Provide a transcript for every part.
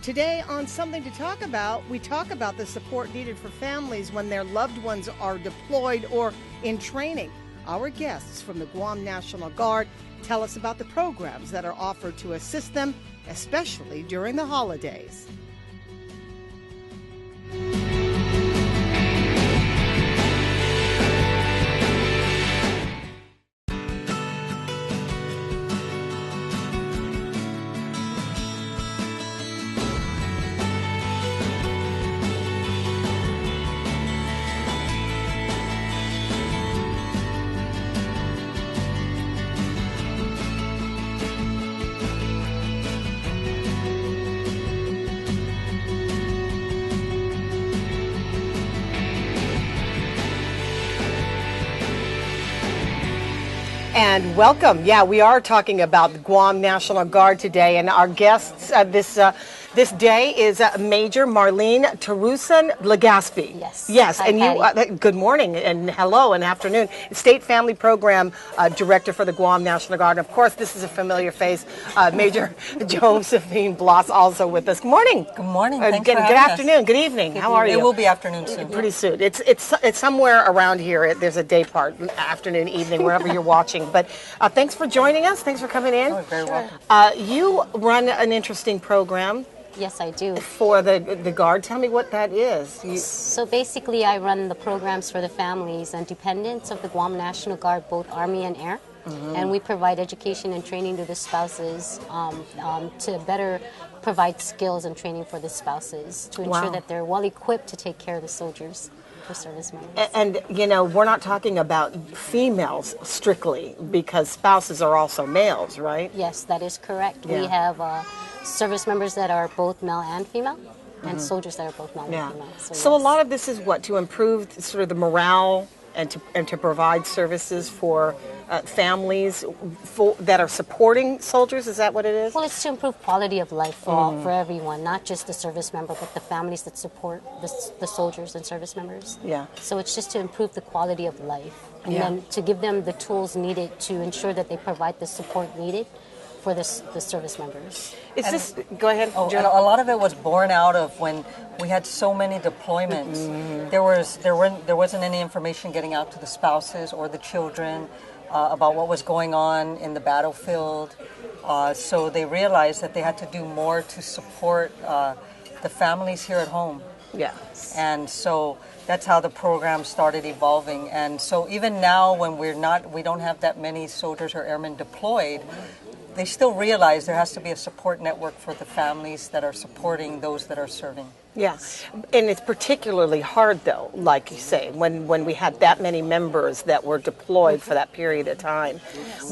Today on Something to Talk About, we talk about the support needed for families when their loved ones are deployed or in training. Our guests from the Guam National Guard tell us about the programs that are offered to assist them, especially during the holidays. And welcome. Yeah, we are talking about the Guam National Guard today, and our guests this day is Major Marlene Terusan Legaspi. Yes. Hi, and you. Good morning and hello and afternoon. State Family Program Director for the Guam National Guard. And of course, this is a familiar face, Major Josephine Bloss, also with us. Good morning. Good morning. Good afternoon. Good evening. How are you? It will be afternoon soon. Pretty soon. It's somewhere around here. There's a day part, afternoon, evening, wherever you're watching. But thanks for joining us. Thanks for coming in. Oh, very welcome. You run an interesting program. Yes, I do. For the Guard. Tell me what that is. So basically, I run the programs for the families and dependents of the Guam National Guard, both Army and Air. Mm-hmm. And we provide education and training to the spouses to better provide skills and training for the spouses to ensure that they're well equipped to take care of the soldiers. Service members. And, you know, we're not talking about females strictly because spouses are also males, right? Yes, that is correct. Yeah. We have service members that are both male and female, and soldiers that are both male and female. So yes. A lot of this is what, to improve sort of the morale and to provide services for families that are supporting soldiers? Is that what it is? Well, it's to improve quality of life for everyone, not just the service member, but the families that support the soldiers and service members. Yeah. So it's just to improve the quality of life and then to give them the tools needed to ensure that they provide the support needed for the service members. Go ahead, Joe. A lot of it was born out of when we had so many deployments. Mm-hmm. There wasn't any information getting out to the spouses or the children about what was going on in the battlefield. So they realized that they had to do more to support the families here at home. Yeah. And so that's how the program started evolving. And so even now when we don't have that many soldiers or airmen deployed, they still realize there has to be a support network for the families that are supporting those that are serving. Yes, and it's particularly hard, though, like you say, when we had that many members that were deployed for that period of time.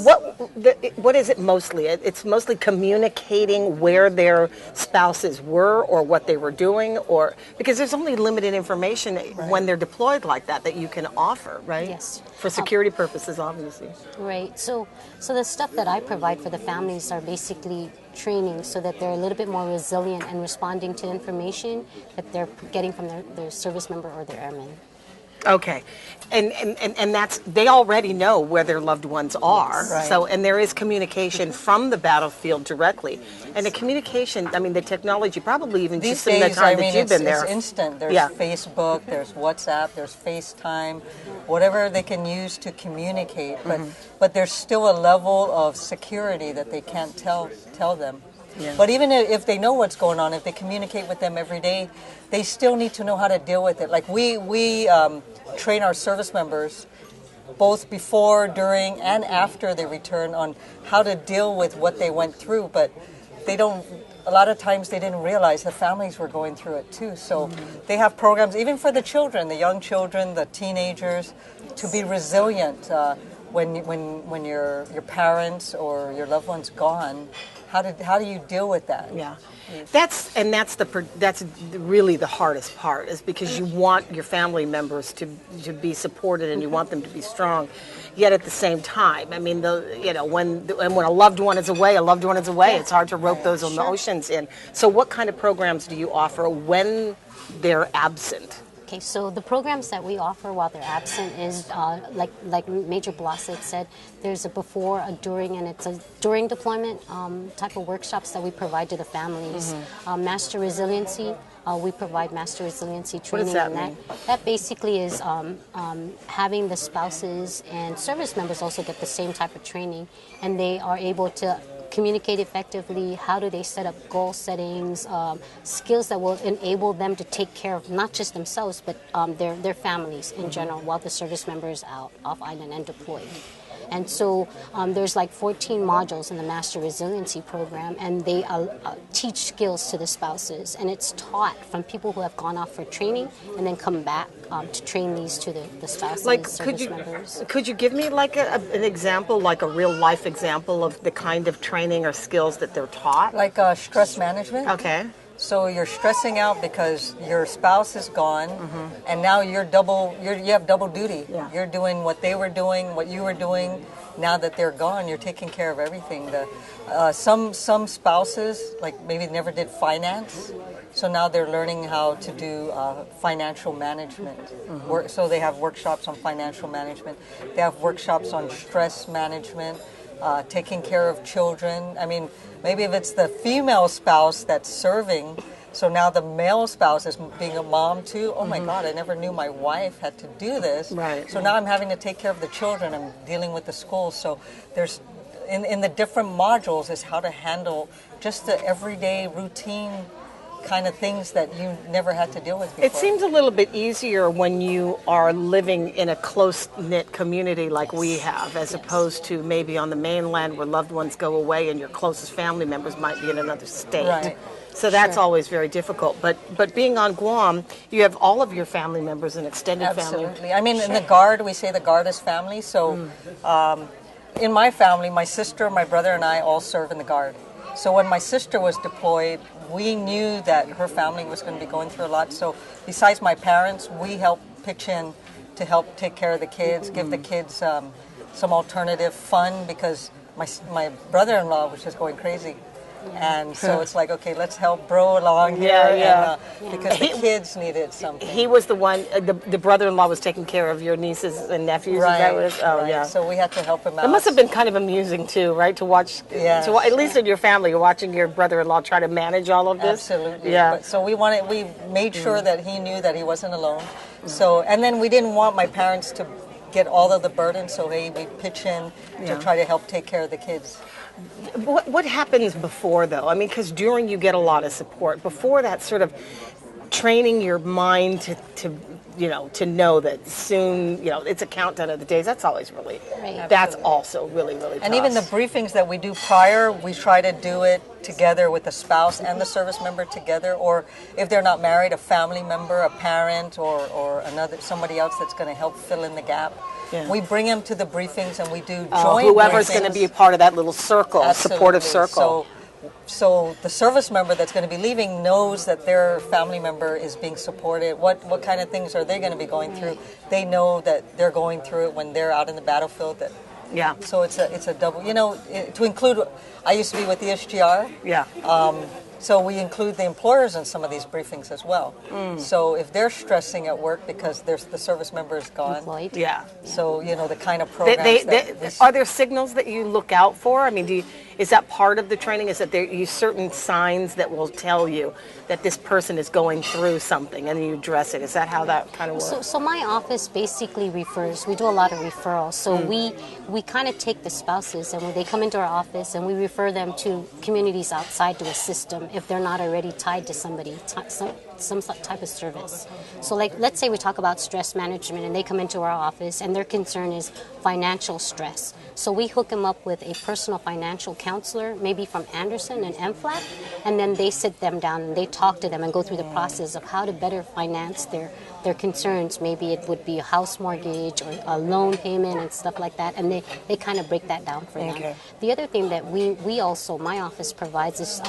What is it mostly? It's mostly communicating where their spouses were or what they were doing, or because there's only limited information when they're deployed like that you can offer, right? Yes. For security purposes, obviously. Right. So the stuff that I provide for the families are basically training so that they're a little bit more resilient and responding to information that they're getting from their service member or their airmen. Okay, and that's, they already know where their loved ones are. Yes. Right. So, and there is communication from the battlefield directly, and the communication. I mean, the technology probably even these just days, in the time that you've been there, it's instant. There's Facebook, there's WhatsApp, there's FaceTime, whatever they can use to communicate. But there's still a level of security that they can't tell them. Yeah. But even if they know what's going on, if they communicate with them every day, they still need to know how to deal with it. Like we train our service members both before, during, and after they return on how to deal with what they went through. But a lot of times they didn't realize the families were going through it too. So they have programs, even for the children, the young children, the teenagers, to be resilient when your parents or your loved one's gone. How do you deal with that? Yeah, that's really the hardest part, is because you want your family members to be supported and you want them to be strong. Yet at the same time, I mean, when a loved one is away, it's hard to rope those emotions in. So what kind of programs do you offer when they're absent? Okay, so the programs that we offer while they're absent is like Major Blossett said. There's a before, a during, and it's a during deployment type of workshops that we provide to the families. Master resiliency, we provide master resiliency training. does that and mean? That basically is having the spouses and service members also get the same type of training, and they are able to communicate effectively. How do they set up goal settings, skills that will enable them to take care of not just themselves but their families in general while the service member is out off island and deployed. And so there's like 14 modules in the Master Resiliency Program, and they teach skills to the spouses. And it's taught from people who have gone off for training and then come back to train these to the spouses, Like, service members. could you give me like an example, like a real life example of the kind of training or skills that they're taught? Like stress management. Okay. So you're stressing out because your spouse is gone, and now you have double duty. Yeah. You're doing what they were doing, what you were doing. Now that they're gone, you're taking care of everything. Some spouses like maybe never did finance, so now they're learning how to do financial management. So they have workshops on financial management. They have workshops on stress management. Taking care of children. I mean, maybe if it's the female spouse that's serving, so now the male spouse is being a mom too. Oh my God, I never knew my wife had to do this. Right. So now I'm having to take care of the children. I'm dealing with the school. So there's, in the different modules is how to handle just the everyday routine kind of things that you never had to deal with before. It seems a little bit easier when you are living in a close-knit community like we have, as opposed to maybe on the mainland where loved ones go away and your closest family members might be in another state. Right. So that's Sure. always very difficult. But being on Guam, you have all of your family members and extended family. Absolutely. I mean, in the Guard, we say the Guard is family. So in my family, my sister, my brother, and I all serve in the Guard. So when my sister was deployed, we knew that her family was going to be going through a lot. So besides my parents, we helped pitch in to help take care of the kids, give the kids some alternative fun, because my brother-in-law was just going crazy. And so it's like, okay, let's help bro along here. Yeah. Because the kids needed something. He was the one, the brother-in-law was taking care of your nieces and nephews. Is that what it is? Oh, right. yeah. So we had to help him out. It must have been kind of amusing too, right? To watch, Yes. at least in your family, you're watching your brother-in-law try to manage all of this. Absolutely. Yeah. But, so we made sure that he knew that he wasn't alone. So, and then we didn't want my parents to get all of the burden, so hey, we pitch in to try to help take care of the kids. What happens before, though? I mean, because during you get a lot of support. Before that, sort of training your mind to know that soon, it's a countdown of the days. That's always really, Right. that's also really, really tough. And even the briefings that we do prior, we try to do it together with the spouse and the service member together, or if they're not married, a family member, a parent, or somebody else that's going to help fill in the gap. Yeah. We bring them to the briefings and we do joint whoever's briefings. going to be a part of that little circle, supportive Absolutely. circle. So the service member that's going to be leaving knows that their family member is being supported. What kind of things are they going to be going through? They know that they're going through it when they're out in the battlefield. Yeah. So it's a double. To include, I used to be with the SGR. Yeah. So we include the employers in some of these briefings as well. So if they're stressing at work because the service member is gone. Employed. Yeah. So the kind of They, programs are there signals that you look out for? I mean, is that part of the training? Is that there are certain signs that will tell you that this person is going through something, and you address it? Is that how that kind of works? So my office basically refers. We do a lot of referrals. So we kind of take the spouses, and when they come into our office, and we refer them to communities outside to assist them if they're not already tied to somebody, some type of service. So like, let's say we talk about stress management, and they come into our office, and their concern is financial stress. So we hook them up with a personal financial counselor, maybe from Anderson and MFLAC, and then they sit them down and they talk to them and go through the process of how to better finance their concerns. Maybe it would be a house mortgage or a loan payment and stuff like that, and they kind of break that down for them. The other thing that we also, my office provides is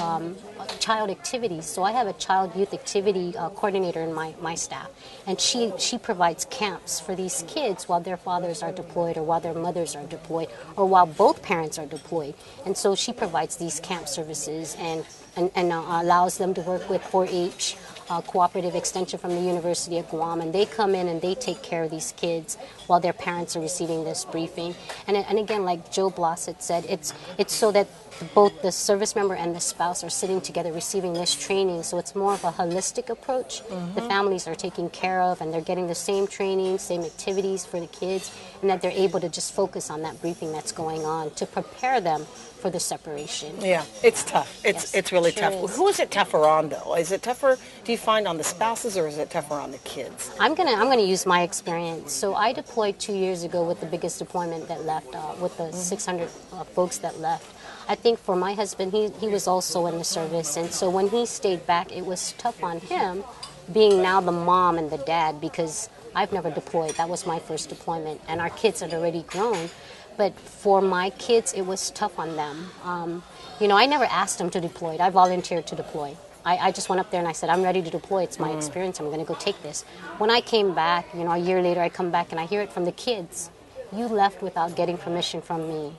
child activities. So I have a child youth activity coordinator in my staff, and she provides camps for these kids while their fathers are deployed or while their mothers are deployed or while both parents are deployed. And so she provides these camp services, and and allows them to work with 4-H. Cooperative extension from the University of Guam, and they come in and they take care of these kids while their parents are receiving this briefing. And again, like Joe Blossett said, it's so that both the service member and the spouse are sitting together receiving this training, so it's more of a holistic approach. The families are taken care of and they're getting the same training, same activities for the kids, and that they're able to just focus on that briefing that's going on to prepare them for the separation. Yeah, it's tough. It's really sure tough. is. Who is it tougher on, though? Is it tougher, do you find, on the spouses, or is it tougher on the kids? I'm gonna use my experience. So I deployed 2 years ago with the biggest deployment that left, with the 600 folks that left. I think for my husband, he was also in the service, and so when he stayed back, it was tough on him, being now the mom and the dad, because I've never deployed. That was my first deployment, and our kids had already grown. But for my kids, it was tough on them. I never asked them to deploy. I volunteered to deploy. I just went up there and I said, I'm ready to deploy. It's my experience. I'm going to go take this. When I came back, a year later, I come back and I hear it from the kids. You left without getting permission from me.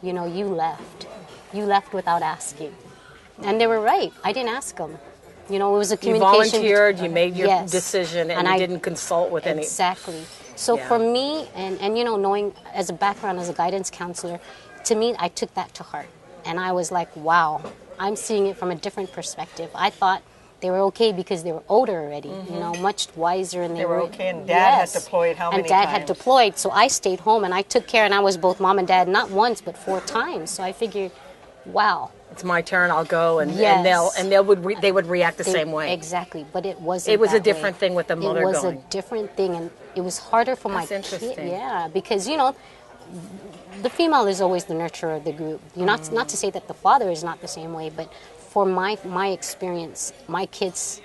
You left. You left without asking. And they were right. I didn't ask them. It was a You communication. volunteered, you made your Yes. decision, and you didn't consult with any. Exactly. So Yeah. for me, and knowing as a background as a guidance counselor, to me, I took that to heart. And I was like, wow, I'm seeing it from a different perspective. I thought they were okay because they were older already, much wiser. And They were okay, and Dad had deployed how many And Dad had times? deployed, so I stayed home and I took care, and I was both mom and dad, not once, but 4 times. So I figured, wow. It's my turn. I'll go, and Yes. they would react the same way. Exactly, but it wasn't. It was a that different way. thing with the mother It was going. a different thing, and it was harder for my That's kid. interesting. Yeah, because the female is always the nurturer of the group. Not to say that the father is not the same way, but for my experience, my kids.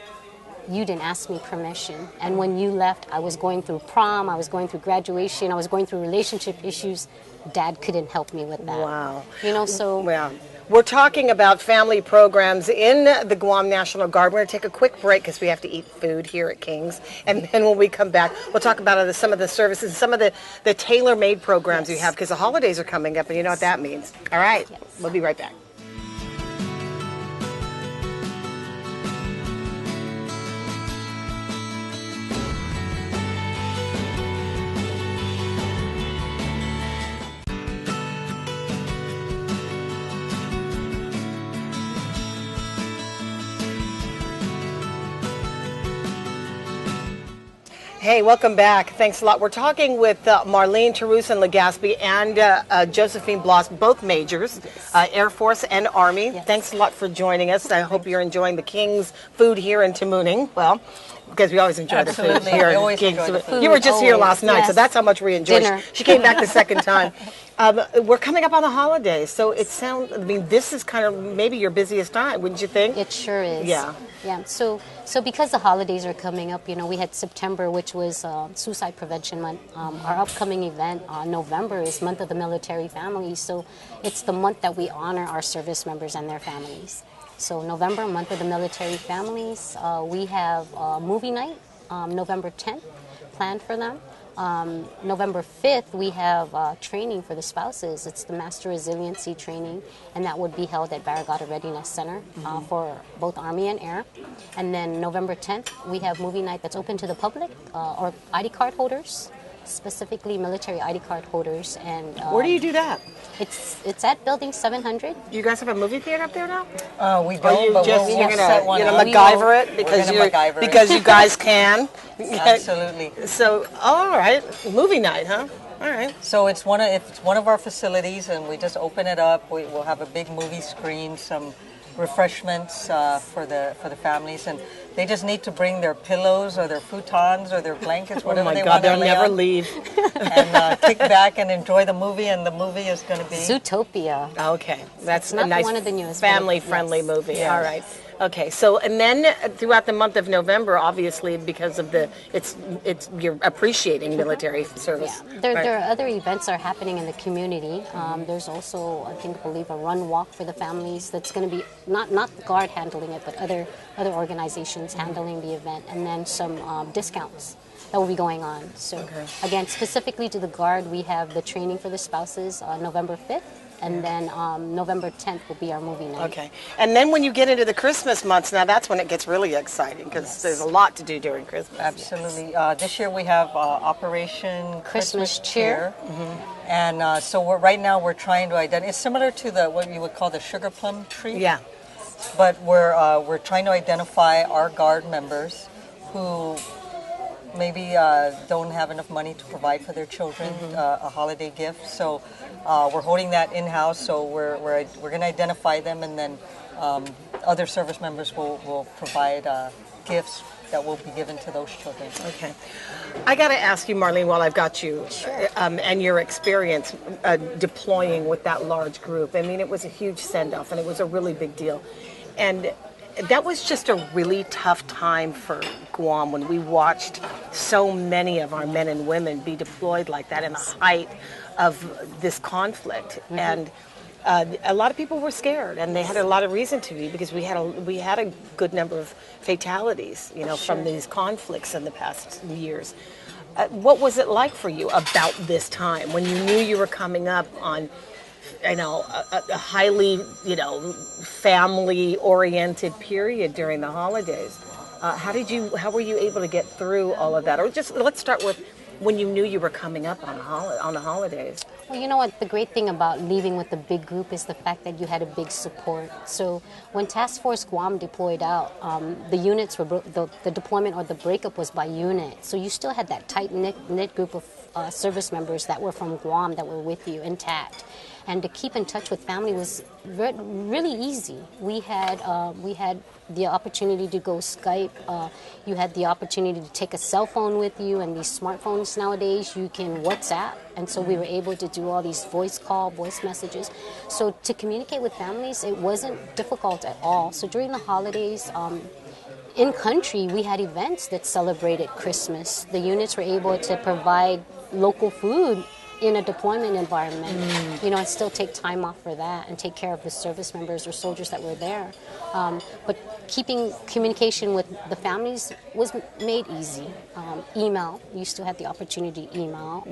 You didn't ask me permission. And when you left, I was going through prom, I was going through graduation, I was going through relationship issues. Dad couldn't help me with that. Wow. So Well, we're talking about family programs in the Guam National Guard. We're going to take a quick break because we have to eat food here at King's. And then when we come back, we'll talk about some of the services, some of the tailor-made programs you have, because the holidays are coming up, and you know what that means. All right. We'll be right back. Hey, welcome back. Thanks a lot. We're talking with Marlene Terus and Legaspi and Josephine Bloss, both majors, Air Force and Army. Yes. Thanks a lot for joining us. I hope you're enjoying the King's food here in Tamuning. Well, because we always enjoy the food Absolutely. here We in always King's. enjoy the food. You were just here Always. last night, so Yes. that's how much we enjoyed. Dinner. She came back the second time. We're coming up on the holidays, so it sounds, this is kind of maybe your busiest time, wouldn't you think? It sure is. Yeah. Yeah. So because the holidays are coming up, we had September, which was Suicide Prevention Month. Our upcoming event on November is Month of the Military Families. So it's the month that we honor our service members and their families. So November, Month of the Military Families, we have movie night, November 10th, planned for them. November 5th, we have training for the spouses. It's the Master Resiliency Training, and that would be held at Barragata Readiness Center for both Army and Air. And then November 10th, we have movie night that's open to the public or ID card holders, specifically military ID card holders. And Where do you do that? It's at Building 700. Do you guys have a movie theater up there now? We Or don't, you but just we'll you're set one gonna up. MacGyver it We're gonna MacGyver it. because you guys can. Absolutely. So all right, movie night, huh? All right. So it's one of our facilities, and we just open it up. We'll have a big movie screen, some refreshments for the families, and they just need to bring their pillows or their futons or their blankets, Oh whatever my they God, want to they'll lay never on, leave. and kick back and enjoy the movie. And the movie is going to be Zootopia. Okay, that's not a nice one of the newest, but family-friendly yes. movie. Yes. All right. Okay, so and then throughout the month of November, obviously because of it's you're appreciating military service. Yeah, there Right. are other events are happening in the community. There's also, I believe, a run walk for the families. That's going to be not the Guard handling it, but other organizations handling the event, and then some discounts that will be going on. So again, specifically to the Guard, we have the training for the spouses on November 5th. and then November 10th will be our movie night. Okay. And then when you get into the Christmas months, now that's when it gets really exciting because there's a lot to do during Christmas. Absolutely. This year we have Operation Christmas Cheer. And so right now we're trying to identify. It's similar to what you would call the sugar plum tree. Yeah. But we're trying to identify our Guard members who maybe don't have enough money to provide for their children a holiday gift. So we're holding that in-house. So we're going to identify them, and then other service members will provide gifts that will be given to those children. Okay. I got to ask you, Marlene, while I've got you, and your experience deploying with that large group. I mean, it was a huge send-off, and it was a really big deal. And that was just a really tough time for Guam when we watched so many of our men and women be deployed like that in the height of this conflict. And a lot of people were scared, and they had a lot of reason to be, because we had a good number of fatalities, from these conflicts in the past years. What was it like for you about this time when you knew you were coming up on, a highly, family-oriented period during the holidays? How were you able to get through all of that? Or just let's start with when you knew you were coming up on the holidays. Well, you know what? The great thing about leaving with a big group is the fact that you had a big support. So when Task Force Guam deployed out, the units were the deployment or the breakup was by unit. So you still had that tight knit group of service members that were from Guam that were with you intact. And to keep in touch with family was really easy. We had the opportunity to go Skype. You had the opportunity to take a cell phone with you, and these smartphones nowadays, you can WhatsApp. And so we were able to do all these voice messages. So to communicate with families, it wasn't difficult at all. So during the holidays, in country, we had events that celebrated Christmas. The units were able to provide local food in a deployment environment, and still take time off for that and take care of the service members or soldiers that were there. But keeping communication with the families was made easy. Email, you still had the opportunity to email.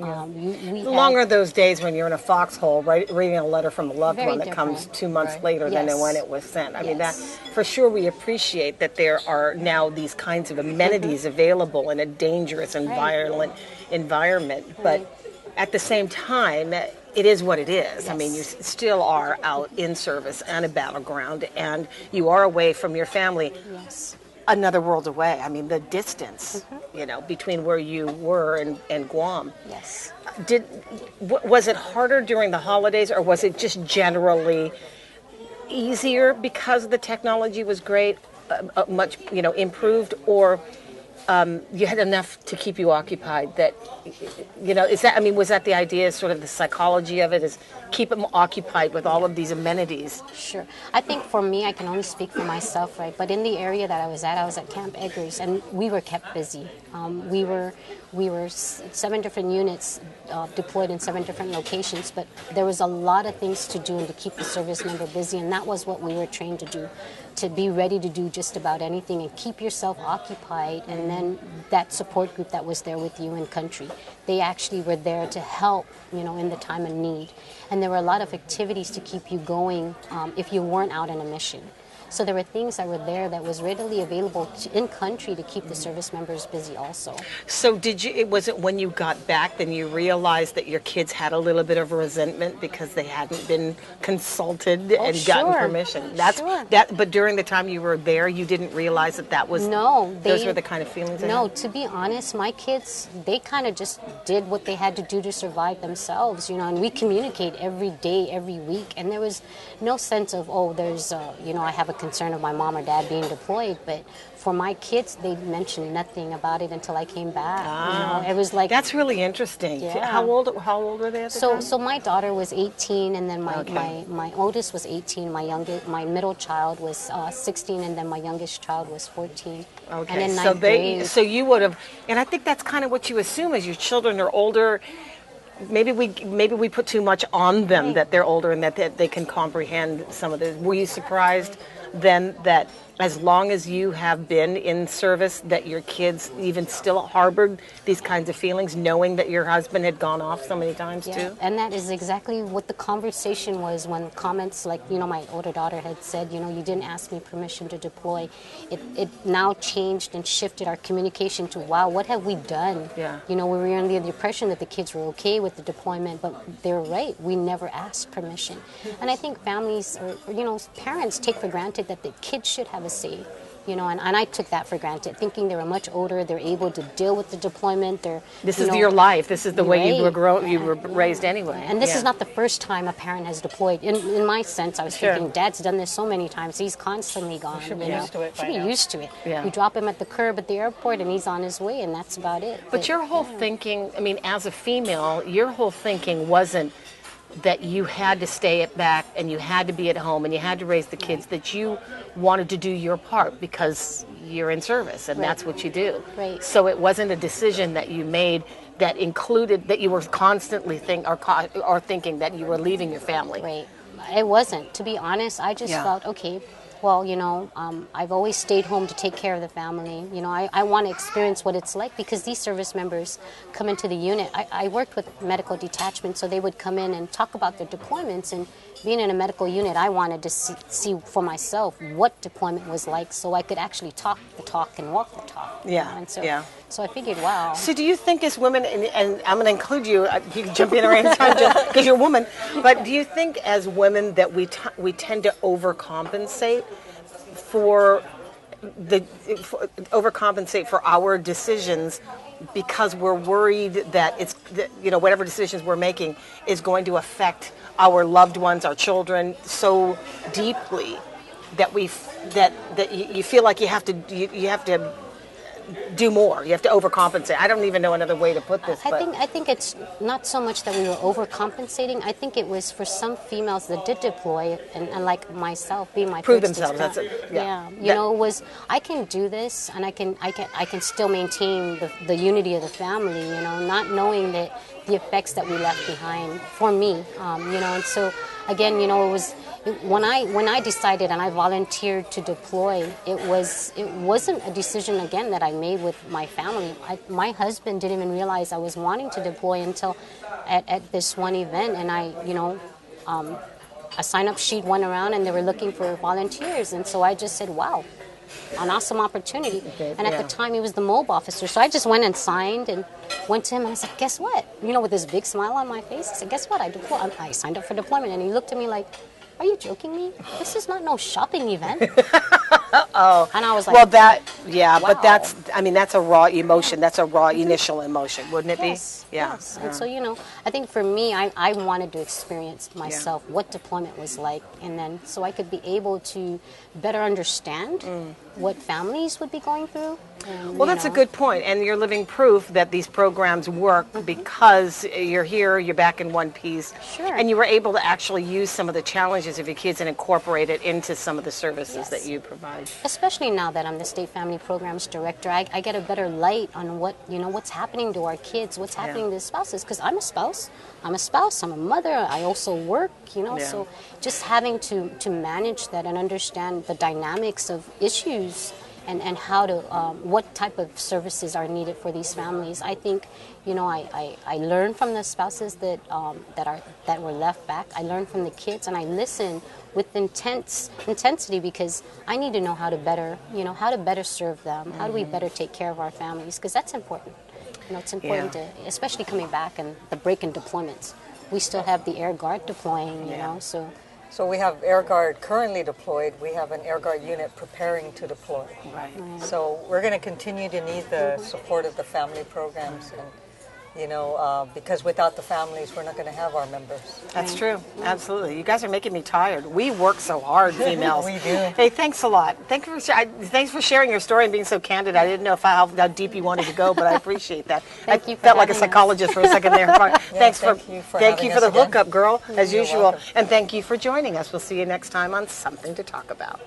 Longer those days when you're in a foxhole, reading a letter from a loved one that different. comes 2 months later than when it was sent. I mean, that Yes. for sure we appreciate that there are now these kinds of amenities available in a dangerous and violent environment. But at the same time, it is what it is. Yes. I mean, you still are out in service on a battleground, and you are away from your family. Yes. Another world away. I mean, the distance, between where you were and Guam. Yes. Was it harder during the holidays, or was it just generally easier because the technology was great, much improved, or you had enough to keep you occupied that, was that the idea, sort of the psychology of it, is keep them occupied with all of these amenities? Sure. I think for me, I can only speak for myself, right? But in the area that I was at Camp Eggers, and we were kept busy. We were 7 different units deployed in 7 different locations, but there was a lot of things to do and to keep the service member busy, and that was what we were trained to do, to be ready to do just about anything and keep yourself occupied. And then that support group that was there with you in country, they actually were there to help, in the time of need. And there were a lot of activities to keep you going if you weren't out on a mission. So there were things that were there that was readily available in country to keep the service members busy also. So was it when you got back then you realized that your kids had a little bit of resentment because they hadn't been consulted and gotten permission? But during the time you were there, you didn't realize that was... those were the kind of feelings they had? To be honest, my kids, they kind of just did what they had to do to survive themselves, and we communicate every day, every week, and there was no sense of, there's, I have a concern of my mom or dad being deployed, but for my kids, they mentioned nothing about it until I came back. It was like... That's really interesting. Yeah. How old were they at the time? So my daughter was 18, and then my oldest was 18. My middle child was 16, and then my youngest child was 14. Okay, and in ninth grade. So you would have, and I think that's kind of what you assume as your children are older. Maybe we put too much on them that they're older and that they can comprehend some of this. Were you surprised then that as long as you have been in service, that your kids even still harbored these kinds of feelings, knowing that your husband had gone off so many times too? And that is exactly what the conversation was when comments like, my older daughter had said, you didn't ask me permission to deploy. It now changed and shifted our communication to, wow, what have we done? Yeah. We were under the impression that the kids were okay with the deployment, but they're right. We never asked permission. And I think families or parents take for granted that the kids should have a say. And I took that for granted, thinking they were much older, they're able to deal with the deployment. This is your life. This is the way you Right. you were raised anyway. And this Yeah. is not the first time a parent has deployed. In my sense, I was Sure. thinking, Dad's done this so many times. He's constantly gone. should be you know. used to it by Should be now. used to it. Yeah. You drop him at the curb at the airport, and he's on his way, and that's about it. But your whole thinking, I mean, as a female, your whole thinking wasn't that you had to stay back and you had to be at home and you had to raise the kids, that you wanted to do your part because you're in service and Right. that's what you do. Right. So it wasn't a decision that you made that included that you were constantly thinking that you were leaving your family. Right. It wasn't. To be honest, I just Yeah. felt, okay, well, I've always stayed home to take care of the family. I want to experience what it's like because these service members come into the unit. I worked with medical detachment, so they would come in and talk about their deployments. And being in a medical unit, I wanted to see for myself what deployment was like so I could actually talk the talk and walk the talk. Yeah, And so, yeah. so I figured, wow. So do you think as women, and I'm going to include you, you can jump in at any time because you're a woman, but do you think as women that we tend to overcompensate for our decisions because we're worried that whatever decisions we're making is going to affect our loved ones, our children so deeply that you feel like you have to do more. You have to overcompensate. I don't even know another way to put this. I think it's not so much that we were overcompensating. I think it was for some females that did deploy, and like myself, being my Prove first themselves, that's experience. it. Yeah. It was I can do this, and I can still maintain the unity of the family. Not knowing that the effects that we left behind for me. And so again, it was. When I decided and I volunteered to deploy, it wasn't a decision again that I made with my family. My husband didn't even realize I was wanting to deploy until at this one event, and a sign-up sheet went around and they were looking for volunteers, and so I just said, wow, an awesome opportunity. And at the time he was the MOB officer, so I just went and signed and went to him and I said, guess what? With this big smile on my face, I said, guess what? I signed up for deployment. And he looked at me like, are you joking me? This is not no shopping event. Oh. And I was like, well, but wow. that's a raw emotion. That's a raw initial emotion, wouldn't it be? Yes, Yeah. yes. And so, I think for me, I wanted to experience myself what deployment was like, and then so I could be able to better understand what families would be going through. And, Well, that's a good point, and you're living proof that these programs work because you're here, you're back in one piece, Sure. and you were able to actually use some of the challenges of your kids and incorporate it into some of the services Yes. that you provide. Especially now that I'm the State Family Programs Director, I get a better light on what's happening to our kids, what's happening to spouses, because I'm a spouse, I'm a mother, I also work, so just having to manage that and understand the dynamics of issues and how to, what type of services are needed for these families. I think, I learn from the spouses that were left back. I learn from the kids, and I listen with intensity because I need to know how to better serve them. How do we better take care of our families? Because that's important. It's important to, especially coming back and the break in deployments. We still have the Air Guard deploying, so. So we have Air Guard currently deployed. We have an Air Guard unit preparing to deploy. Right. So we're going to continue to need the support of the family programs, and because without the families, we're not going to have our members. That's true. Absolutely. You guys are making me tired. We work so hard, females. We do. Hey, thanks a lot. Thanks for sharing your story and being so candid. I didn't know how deep you wanted to go, but I appreciate that. Thank you for felt like a having us. psychologist for a second there. Thanks thank you for thank having you for us the again. hookup, girl, as You're usual. welcome. And thank you for joining us. We'll see you next time on Something to Talk About.